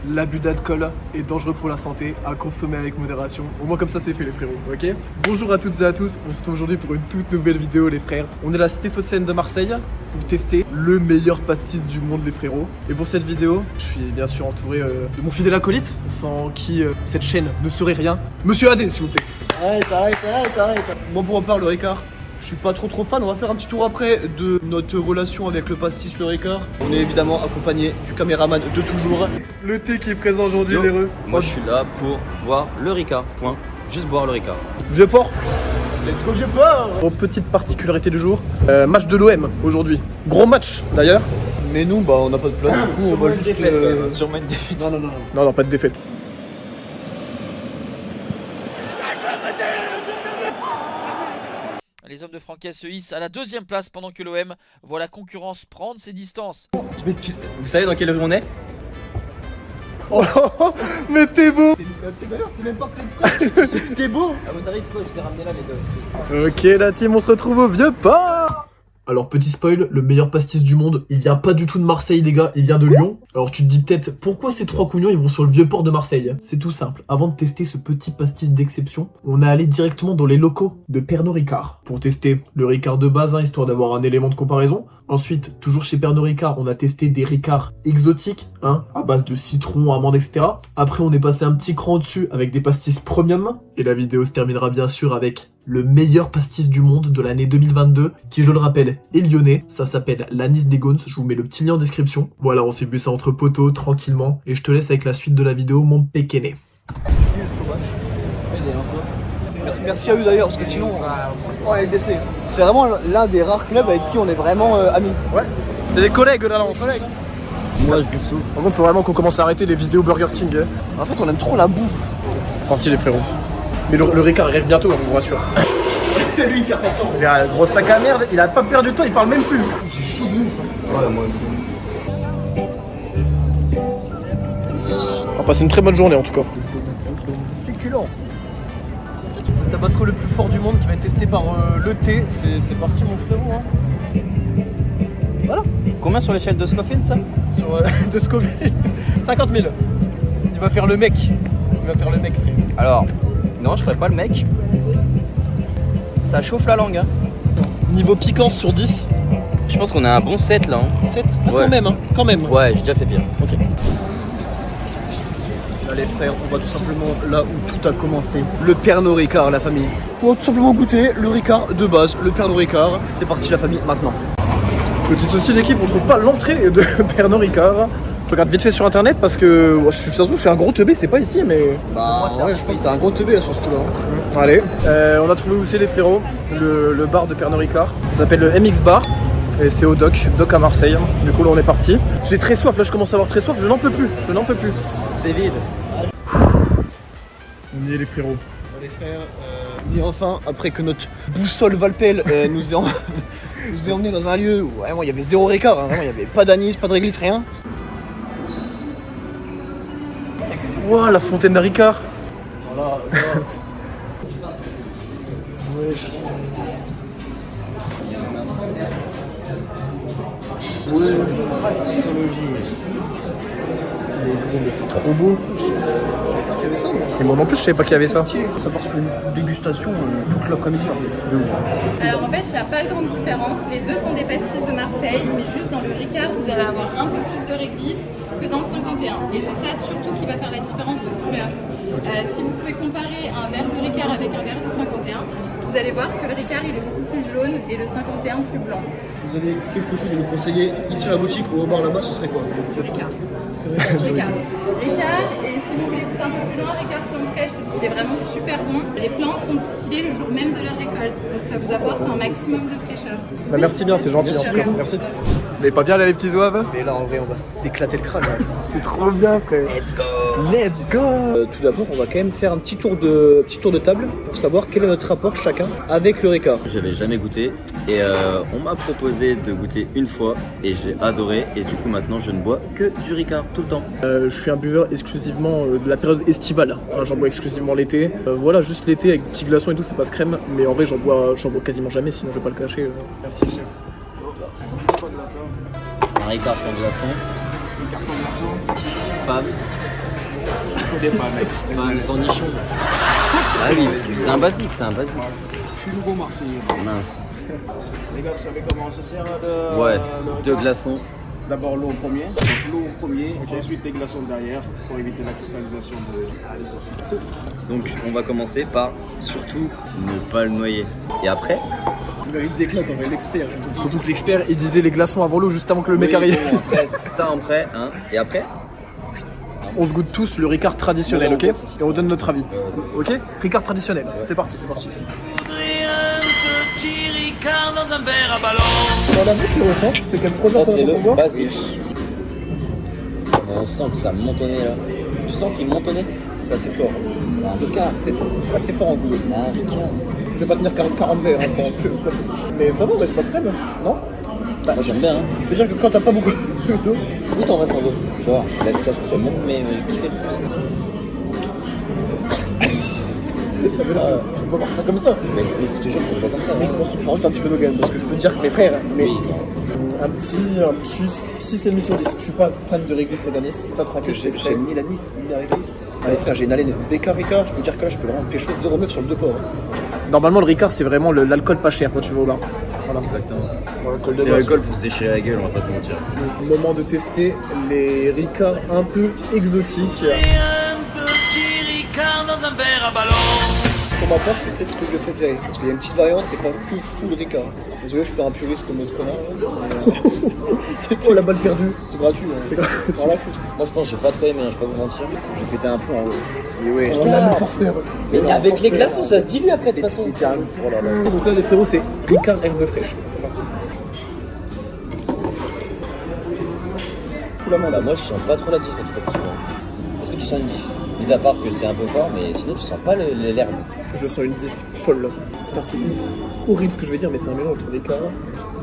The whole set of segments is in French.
l'abus d'alcool est dangereux pour la santé, à consommer avec modération. Au moins comme ça c'est fait les frérots, ok? Bonjour à toutes et à tous, on se retrouve aujourd'hui pour une toute nouvelle vidéo les frères. On est à la cité phocéenne de Marseille pour tester le meilleur pastis du monde les frérots. Et pour cette vidéo, je suis bien sûr entouré de mon fidèle acolyte, sans qui cette chaîne ne serait rien. Monsieur Adé s'il vous plaît. Arrête. Moi pour ma part le Ricard, je suis pas trop fan. On va faire un petit tour après de notre relation avec le pastis le Ricard. On est évidemment accompagné du caméraman de toujours. Le thé qui est présent aujourd'hui les refs. Moi je suis là pour boire le Ricard, point. Juste boire le Ricard. Vieux port. Let's go vieux port. Bon, petite particularité du jour, match de l'OM aujourd'hui. Gros match d'ailleurs. Mais nous bah on n'a pas de place. Du coup, on va juste Sûrement une défaite. Non, pas de défaite. Les hommes de Franquet se hissent à la deuxième place pendant que l'OM voit la concurrence prendre ses distances. Vous savez dans quelle rue on est? Oh, mais t'es beau. T'es même pas fait exprès. T'es beau. Ah vous t'arrive quoi? Je t'ai ramené là les gars aussi. Ok la team, on se retrouve au vieux port. Alors petit spoil, le meilleur pastis du monde, il vient pas du tout de Marseille les gars, il vient de Lyon. Alors tu te dis peut-être, pourquoi ces trois couillons ils vont sur le vieux port de Marseille? C'est tout simple, avant de tester ce petit pastis d'exception, on est allé directement dans les locaux de Pernod Ricard pour tester le Ricard de base, histoire d'avoir un élément de comparaison. Ensuite, toujours chez Pernod Ricard, on a testé des Ricards exotiques, à base de citron, amandes, etc. Après on est passé un petit cran au-dessus avec des pastis premium. Et la vidéo se terminera bien sûr avec le meilleur pastis du monde de l'année 2022, qui je le rappelle est lyonnais, ça s'appelle l'Anis des Gaunes, je vous mets le petit lien en description. Voilà, on s'est bu ça entre potos, tranquillement, et je te laisse avec la suite de la vidéo, mon pékéné. Merci à eux d'ailleurs, parce que sinon, on est décès. C'est vraiment l'un des rares clubs avec qui on est vraiment amis. Ouais, c'est des collègues là, on collègues. Moi je bouffe tout. Par contre, faut vraiment qu'on commence à arrêter les vidéos Burger King. En fait, on aime trop la bouffe. C'est parti les frérots. Mais le Ricard arrive bientôt, on vous rassure. Lui, il perd pas de temps. Il a un gros sac à merde, il a pas perdu de temps, il parle même plus. J'ai chaud de ouf. Ouais, moi aussi. On va passer une très bonne journée en tout cas. Succulent. Le tabasco le plus fort du monde qui va être testé par le thé. C'est parti mon frérot. Voilà. Combien sur l'échelle de Scofield ça? Sur de Scoville. 50 000. Il va faire le mec. Frère. Alors, non je ferai pas le mec. Ça chauffe la langue Niveau piquance sur 10. Je pense qu'on a un bon 7 là 7 Ouais. Quand même. Ouais, j'ai déjà fait pire. Ok. Là les frères, on va tout simplement là où tout a commencé. Le Pernod Ricard, la famille. On va tout simplement goûter le Ricard de base, le Pernod Ricard. C'est parti la famille, maintenant. Petit souci l'équipe, on trouve pas l'entrée de Pernod Ricard. Je regarde vite fait sur internet parce que ça se trouve je suis un gros teubé, c'est pas ici mais... Bah ouais, je pense que t'es un gros teubé là sur ce coup-là. Allez, on a trouvé où c'est les frérots, le bar de Pernod Ricard. Ça s'appelle le MX Bar. Et c'est au Doc à Marseille. Du coup là on est parti. J'ai très soif, là je commence à avoir très soif, je n'en peux plus. C'est vide. On y est les frérots. Les frères, et enfin, après que notre boussole Valpel nous ait emmené dans un lieu où vraiment il y avait zéro Ricard, vraiment il n'y avait pas d'anis, pas de réglisse, rien. Ouah, la fontaine de Ricard. Voilà. Wesh. Ouais, pastissologie. Mais c'est trop beau. Je savais pas qu'il y avait ça. Et moi non plus, je savais pas qu'il y avait ça. Ça part sur une dégustation toute l'après-midi. De ouf. Alors en fait, il n'y a pas de grande différence. Les deux sont des pastis de Marseille, mais juste dans le Ricard, vous allez avoir un peu plus de réglisse que dans le 51. Et c'est ça surtout qui va faire la différence de couleur. Si vous pouvez comparer un verre de Ricard avec un verre de 51, vous allez voir que le Ricard il est beaucoup plus jaune et le 51 plus blanc. Vous avez quelque chose à nous conseiller ici à la boutique ou au bar là-bas, ce serait quoi? Ricard. Ricard, et si vous voulez pousser un peu plus loin, Ricard plante fraîche parce qu'il est vraiment super bon. Les plantes sont distillées le jour même de leur récolte, donc ça vous apporte un maximum de fraîcheur. Bah merci bien, c'est gentil en tout cas. Merci. Vous n'allez pas bien là les petits zouaves? Mais là en vrai on va s'éclater le crâne. C'est trop bien frère. Let's go. Tout d'abord on va quand même faire un petit tour de table pour savoir quel est notre rapport chacun avec le Ricard. J'avais jamais goûté et on m'a proposé de goûter une fois et j'ai adoré et du coup maintenant je ne bois que du Ricard tout le temps. Je suis un buveur exclusivement de la période estivale, j'en bois exclusivement l'été. Voilà, juste l'été avec des petits glaçons et tout, c'est passe crème, mais en vrai j'en bois quasiment jamais, sinon je vais pas le cacher. Merci chef. Un Ricard sans glaçon. Ricard sans glaçon. Femme. connais pas, mec. Enfin, sans nichon. Ah oui, c'est un basique, c'est un basique. Je suis nouveau Marseillais. Mince. Les gars, vous savez comment on se sert de Ouais, le deux Ricard? glaçons. D'abord l'eau au premier, donc l'eau au premier, ensuite les glaçons derrière pour éviter la cristallisation de. Donc on va commencer par surtout ne pas le noyer. Et après, Il mérite des claques, on est l'expert. Surtout que l'expert, il disait les glaçons avant l'eau juste avant que le mec arrive. bon, après, ça en prêt, hein. Et après, On se goûte tous le Ricard traditionnel, ok? Et on donne notre avis. Ok? Ricard traditionnel, c'est parti. Dans la boucle, le ressent, ça fait quand même 3 ça heures c'est qu'on le boit. basique. On sent que ça montonnait là. Tu sens qu'il montonnait? C'est assez fort. C'est un Ricard. C'est assez fort en goût. C'est un Ricard. Je vais pas tenir 40 verres, hein, c'est pas un peu. Mais ça va, on reste pas crème, non? Moi j'aime bien. Hein. Je peux dire que quand t'as pas beaucoup d'eau, Goûte en vrai sans eau. Tu vois, là, ça se trouve, tu vas même kiffer. tu peux pas voir ça comme ça. Mais c'est toujours que ça se voit comme ça. Mais je pense que je rajoute un petit peu d'eau quand même, parce que je peux te dire que mes frères, mais Oui. Un petit 6,5 sur 10. Je suis pas fan de réglisse et d'anis. Ça traque, c'est frais. j'aime ni la Nice, ni la réglisse. Allez frère, j'ai une haleine BK Ricard, je peux dire que là je peux vraiment pécho 0,9 sur le 2 ports. Normalement, le Ricard, c'est vraiment l'alcool pas cher quand tu vas au bar. Voilà. Exactement. L'alcool de C'est base. l'alcool pour se déchirer la gueule, on va pas se mentir. Moment de tester les Ricards un peu exotiques. Pour ma part, c'est peut-être ce que je vais préférer. Parce qu'il y a une petite variante, c'est pas que full Ricard. Désolé, je suis pas un puriste comme notre connard. Oh, la balle perdue. C'est gratuit. Hein. C'est gratuit. Rien à foutre. Moi je pense que j'ai pas trop aimé, hein, je vais pas vous mentir. J'ai pété un plomb en haut. Mais ouais, On a le forceur. Mais avec les glaçons, ça se dilue après de toute façon. littéralement. Oh là là. Donc là, les frérots, c'est Ricard herbe fraîche. C'est parti. Tout la main Bah là. moi je sens pas trop la diff en tout cas. Est-ce que tu sens une diff? Mis à part que c'est un peu fort, mais sinon tu sens pas l'herbe. Je sens une diff folle. Putain, c'est horrible ce que je vais dire, mais c'est un mélange entre Ricard.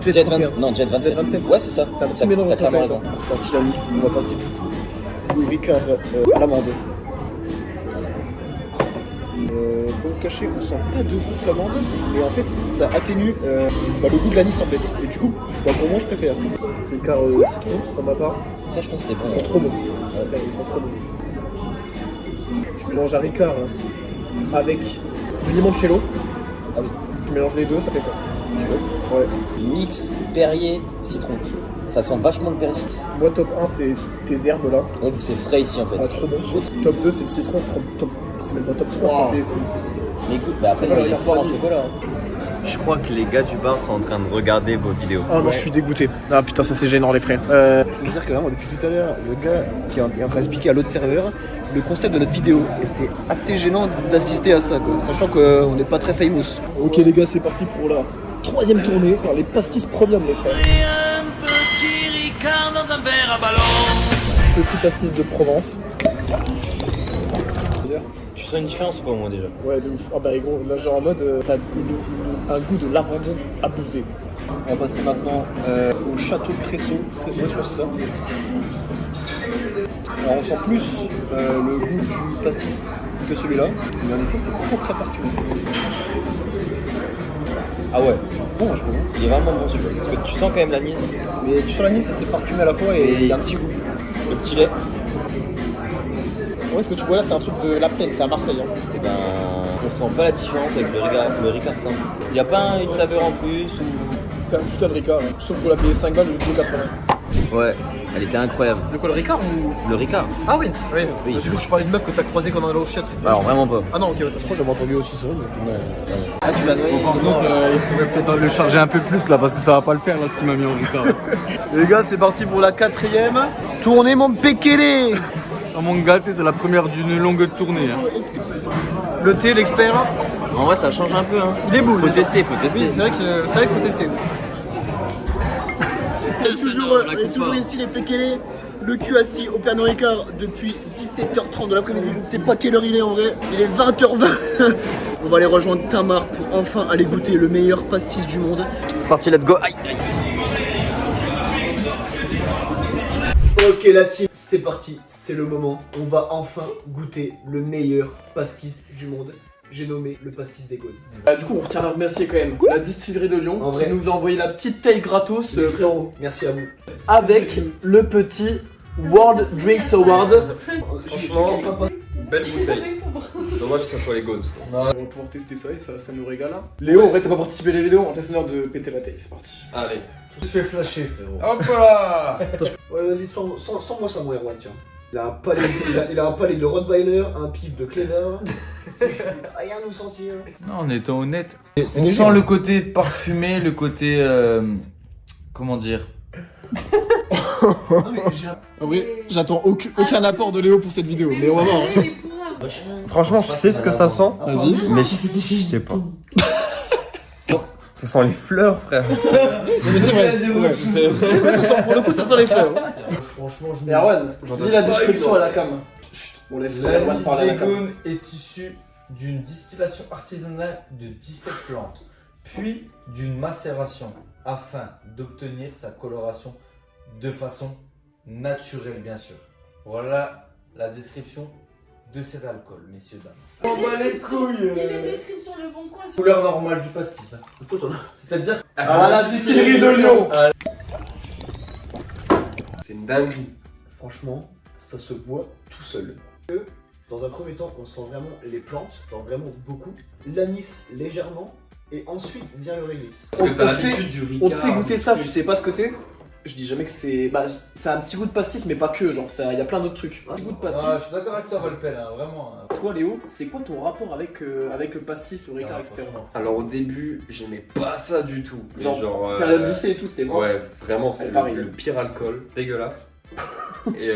Jet 31. 20... Non, Jet 27. Jet 27. Ouais, c'est ça. C'est un petit T'as- mélange t'as entre ça clairement et ça. raison. C'est parti la mif, on va passer du coup. Ricard à l'amande. Pour le cacher, on sent pas de goût de l'amande, mais en fait ça atténue le goût de l'anis en fait. Et du coup, pour moi je préfère. Ricard citron, pour ma part. Ça je pense que c'est bon. Ils sont trop bons. Ouais, ils sont trop bons. Tu mélanges un Ricard avec du limoncello. Ah oui. Tu mélanges les deux, ça fait ça. Ouais. Mix Perrier citron. Ça sent vachement le persil. Moi, top 1, c'est tes herbes là. Ouais, vu que c'est frais ici en fait. Ah, trop bon. Top 2, c'est le citron. C'est même pas top 3, Wow. c'est. Mais écoute, bah après préfère il le est fort en Ricard chocolat. Je crois que les gars du bar sont en train de regarder vos vidéos. Ah non, je suis dégoûté. Ah putain, ça c'est gênant, les frères. Je veux dire que vraiment depuis tout à l'heure, le gars qui est en train d'expliquer à l'autre serveur le concept de notre vidéo. Et c'est assez gênant d'assister à ça, quoi. Sachant qu'on n'est pas très famous. Ok, les gars, c'est parti pour la 3ème tournée par les pastis premium, les frères. Petit pastis de Provence. Tu sens une différence ou pas moi déjà? Ouais, de ouf. Ah bah, gros, là, genre en mode, t'as un goût de lavande abusé. On va passer maintenant au château Cresso. Moi je pense que c'est ça. Alors on sent plus le goût du pastis que celui-là. Mais en effet c'est très très parfumé. Ah ouais, Bon je trouve. il est vraiment bon celui-là. Parce que tu sens quand même l'anis, Mais tu sens l'anis et c'est parfumé à la fois et il y a un petit goût. le petit lait. Ouais, ce que tu vois là, c'est un truc de la plaine, c'est à Marseille. Hein. Et ben, on sent pas la différence avec le Ricard simple. Il y a pas une saveur en plus ou... C'est un putain de Ricard. Hein. Sauf qu'on l'a payé 5 balles au lieu de 2,80. Ouais, elle était incroyable. De quoi, le Ricard ou. Le Ricard? Ah oui, oui. Oui. J'ai cru que tu parlais de meuf que t'as croisé quand on allait au chiottes. Alors vraiment pas. Ah non, ok, ça se trouve, j'avais entendu aussi ça. Ah tu l'as noyé? Par contre, il pourrait peut-être le charger un peu plus là parce que ça va pas le faire là ce qu'il m'a mis en Ricard. Les gars c'est parti pour la 4ème. Tournez mon pékélé. Dans mon gâté, c'est la première d'une longue tournée. Hein. Le thé, l'expert. En vrai ça change un peu hein. Il est beau. Faut tester, faut tester. Oui, c'est vrai qu'il faut tester. Et toujours ici les pékélés, le cul assis au piano Ricard depuis 17h30 de l'après-midi. Je ne sais pas quelle heure il est en vrai. Il est 20h20. On va aller rejoindre Tamar pour enfin aller goûter le meilleur pastis du monde. C'est parti, let's go. Aïe, aïe. Ok la team, c'est parti, c'est le moment. On va enfin goûter le meilleur pastis du monde. J'ai nommé le pastis des Gaules. Du coup, on retient à remercier quand même la distillerie de Lyon En qui vrai. nous a envoyé la petite taille gratos Frérot, merci à vous. avec le petit World Drinks Award. Franchement, Belle bouteille. Dommage que ça soit les Ghosts. On va pouvoir tester ça et ça nous régale. Léo, en vrai, t'as pas participé à la vidéo, on te laisse l'honneur de péter la taille, c'est parti. Allez. Tout se fait flasher, frérot. Hop là. Ouais, vas-y, sans-moi ça, mon Erwan, tiens. Il a un palais de Rottweiler, un pif de Clever. Rien à nous sentir. Non, en étant honnête, on sent le côté parfumé, le côté comment dire. En vrai, j'attends aucun apport de Léo pour cette vidéo, mais on va voir. Franchement, je sais ce que ça sent. Vas-y. Mais je sais pas. Ça sent les fleurs, frère. Mais c'est vrai. C'est vrai, ça sent, pour le coup, ça sent les fleurs. Franchement, je Et Erwan, lis la description à la cam. Chut, on laisse Erwan L'anis parler à la cam. Vegan est issu d'une distillation artisanale de 17 plantes, puis d'une macération afin d'obtenir sa coloration de façon naturelle, bien sûr. Voilà la description de cet alcool, messieurs, dames. On bat les couilles. Il y a les descriptions Le Bon Coin. Couleur normale du pastis. C'est-à-dire À la distillerie de Lyon. C'est une dinguerie. Franchement, ça se boit tout seul. Dans un premier temps, on sent vraiment les plantes, genre vraiment beaucoup. L'anis légèrement, et ensuite vient le réglisse. Parce que t'as On te l'habitude du Ricard. On te fait goûter ça, tu sais pas ce que c'est? Je dis jamais que c'est. Bah, c'est un petit goût de pastis, mais pas que, genre, il y a plein d'autres trucs. Un petit goût de pastis. Ah, je suis d'accord avec toi, Valpel, hein, vraiment. Toi, Léo, c'est quoi ton rapport avec le pastis, le Ricard, etc. Alors au début, j'aimais pas ça du tout. Mais Genre, période lycée et tout, c'était bon. Ouais, vraiment, c'est pareil. le pire alcool. Dégueulasse. Et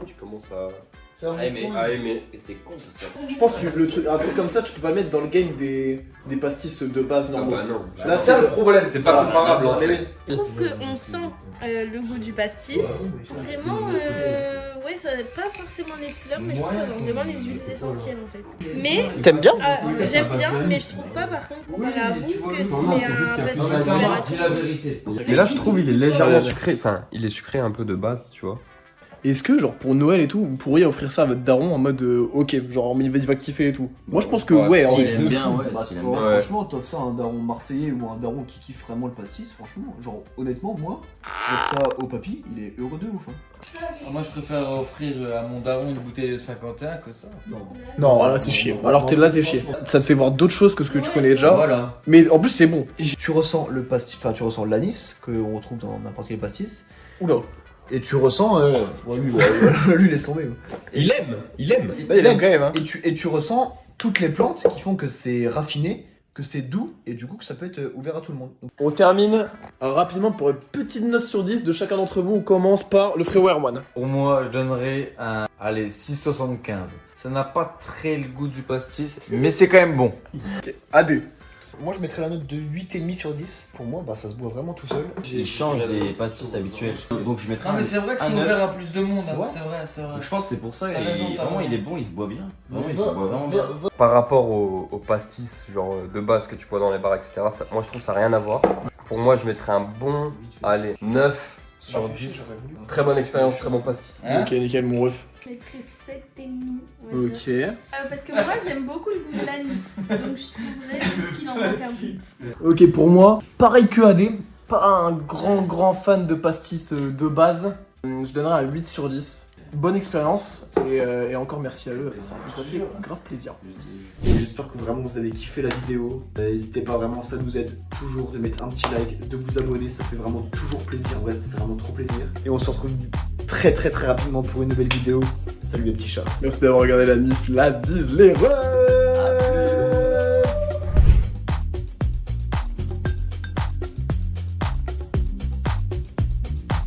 tu commences à aimer. Et c'est con tout ça. Je pense que un truc comme ça, tu peux pas le mettre dans le game des pastis de base Ah normaux. bah non. Là, C'est ça le problème, C'est pas comparable en fait. Je trouve qu'on sent le goût du pastis. Vraiment, ouais, ça n'a pas forcément les fleurs, mais je trouve que ça sent vraiment les huiles essentielles en fait. Mais T'aimes bien? j'aime bien, mais je trouve pas par contre, comparé à vous, que c'est un pastis Non, mais qui plaira à tout dis le la monde. vérité. Mais là, je trouve il est légèrement sucré. Enfin, il est sucré un peu de base, tu vois. Est-ce que, genre, pour Noël et tout, vous pourriez offrir ça à votre daron en mode ok, genre, il va kiffer et tout? Moi, je pense que ouais, en S'il vrai. aime bien, ouais. Bah, s'il aime ouais, bien. Ouais. franchement, t'offres ça à un daron marseillais ou un daron qui kiffe vraiment le pastis, franchement, genre honnêtement, moi, j'offre ça au papy, il est heureux de ouf. Hein. Moi, je préfère offrir à mon daron une bouteille de 51 que ça. Non, là, t'es chier. Alors, t'es chier. Ça te fait voir d'autres choses que ce que tu connais déjà. Voilà. Mais en plus, c'est bon. Tu ressens le pastis, enfin tu ressens l'anis qu'on retrouve dans n'importe quel pastis, Oula. et tu ressens, lui laisse tomber. Il aime. Il aime quand même, hein. Et tu ressens toutes les plantes qui font que c'est raffiné, que c'est doux, et du coup que ça peut être ouvert à tout le monde. Donc, On termine rapidement pour une petite note sur 10 de chacun d'entre vous. On commence par le frérot Erwan. Pour moi, je donnerais un 6,75. Ça n'a pas très le goût du pastis, mais c'est quand même bon. AD. moi je mettrais la note de 8,5 sur 10. Pour moi, bah, ça se boit vraiment tout seul. Il change des pastis habituels. Donc je mettrais Non, mais c'est vrai que c'est un neuf. ouvert à plus de monde. Hein. Ouais. C'est vrai. Donc, je pense que c'est pour ça. T'as raison, t'as Vraiment, raison. il est bon, il se boit bien. Vraiment, il se boit vraiment bien. Par rapport au pastis, genre de base que tu bois dans les bars, etc. Moi, je trouve que ça n'a rien à voir. Pour moi, je mettrais un bon, 9 sur 10. Très bonne expérience, très bon pastis. Hein? Ok, nickel, mon ref. Je mettrais 7,5. on va dire. Ok. Parce que moi j'aime beaucoup le goût de l'anis, donc je trouverais juste qu'il en manque un peu. Ok, pour moi, pareil que AD, pas un grand fan de pastis de base. Je donnerais un 8 sur 10. Bonne expérience et encore merci à eux, ça nous a fait grave plaisir. J'espère que vraiment vous avez kiffé la vidéo. N'hésitez pas, vraiment, ça nous aide toujours de mettre un petit like, de vous abonner, ça fait vraiment toujours plaisir. En vrai, ça fait vraiment trop plaisir. Et on se retrouve très rapidement pour une nouvelle vidéo. Salut les petits chats. Merci d'avoir regardé la MIF, la bise, les refs.